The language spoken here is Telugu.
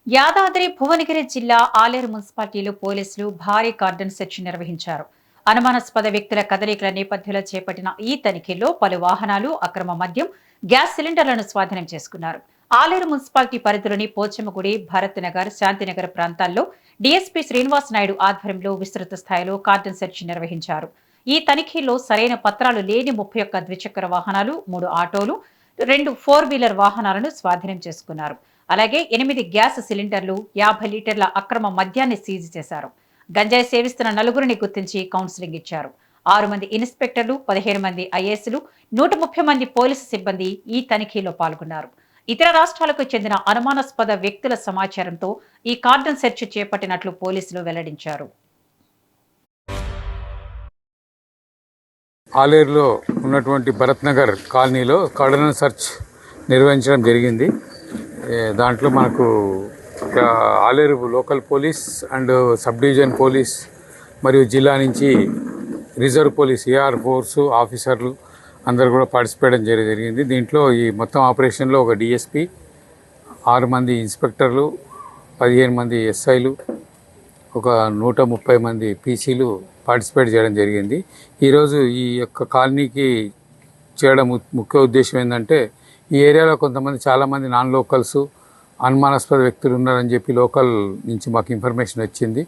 యాదాద్రి భువనగిరి జిల్లా ఆలేరు మున్సిపాలిటీలో పోలీసులు భారీ కార్డన్ సెర్చ్ నిర్వహించారు. అనుమానాస్పద వ్యక్తుల కదలికల నేపథ్యంలో చేపట్టిన ఈ తనిఖీల్లో పలు వాహనాలు, అక్రమ మద్యం, గ్యాస్ సిలిండర్లను స్వాధీనం చేసుకున్నారు. ఆలేరు మున్సిపాలిటీ పరిధిలోని పోచమ్మగుడి, భరత్ నగర్, శాంతినగర్ ప్రాంతాల్లో డీఎస్పీ శ్రీనివాస్ నాయుడు ఆధ్వర్యంలో విస్తృత స్థాయిలో కార్డన్ సెర్చ్ నిర్వహించారు. ఈ తనిఖీల్లో సరైన పత్రాలు లేని 31 ద్విచక్ర వాహనాలు, 3 ఆటోలు, 2 4 వీలర్ వాహనాలను స్వాధీనం చేసుకున్నారు. అలాగే 8 గ్యాస్ సిలిండర్లు, 50 లీటర్ల అక్రమ మద్యాన్ని సీజ్ చేశారు. గంజాయి సేవిస్తున్న నలుగురిని గుర్తించి కౌన్సిలింగ్ ఇచ్చారు. 6 మంది ఇన్స్పెక్టర్లు, 15 మంది ఐఏఎస్లు, 130 మంది పోలీసు సిబ్బంది ఈ తనిఖీలో పాల్గొన్నారు. ఇతర రాష్ట్రాలకు చెందిన అనుమానాస్పద వ్యక్తుల సమాచారంతో ఈ కార్డన్ సెర్చ్ చేపట్టినట్లు పోలీసులు వెల్లడించారు. ఆలేరులో ఉన్నటువంటి భరత్ నగర్ కాలనీలో కార్డన్ సెర్చ్ నిర్వహించడం జరిగింది. దాంట్లో మనకు Aleru local police and subdivision police మరియు జిల్లా నుంచి రిజర్వ్ పోలీస్ ఏఆర్ ఫోర్సు ఆఫీసర్లు అందరు కూడా పార్టిసిపేట్ జరిగింది. దీంట్లో ఈ మొత్తం ఆపరేషన్లో ఒక డిఎస్పి, 6 మంది ఇన్స్పెక్టర్లు, 15 మంది ఎస్ఐలు, ఒక 130 మంది పీసీలు పార్టిసిపేట్ చేయడం జరిగింది. ఈరోజు ఈ యొక్క కాలనీకి చేయడం ముఖ్య ఉద్దేశం ఏంటంటే, ఈ ఏరియాలో చాలామంది నాన్ లోకల్స్, అనుమానాస్పద వ్యక్తులు ఉన్నారని చెప్పి లోకల్ నుంచి మాకు ఇన్ఫర్మేషన్ వచ్చింది.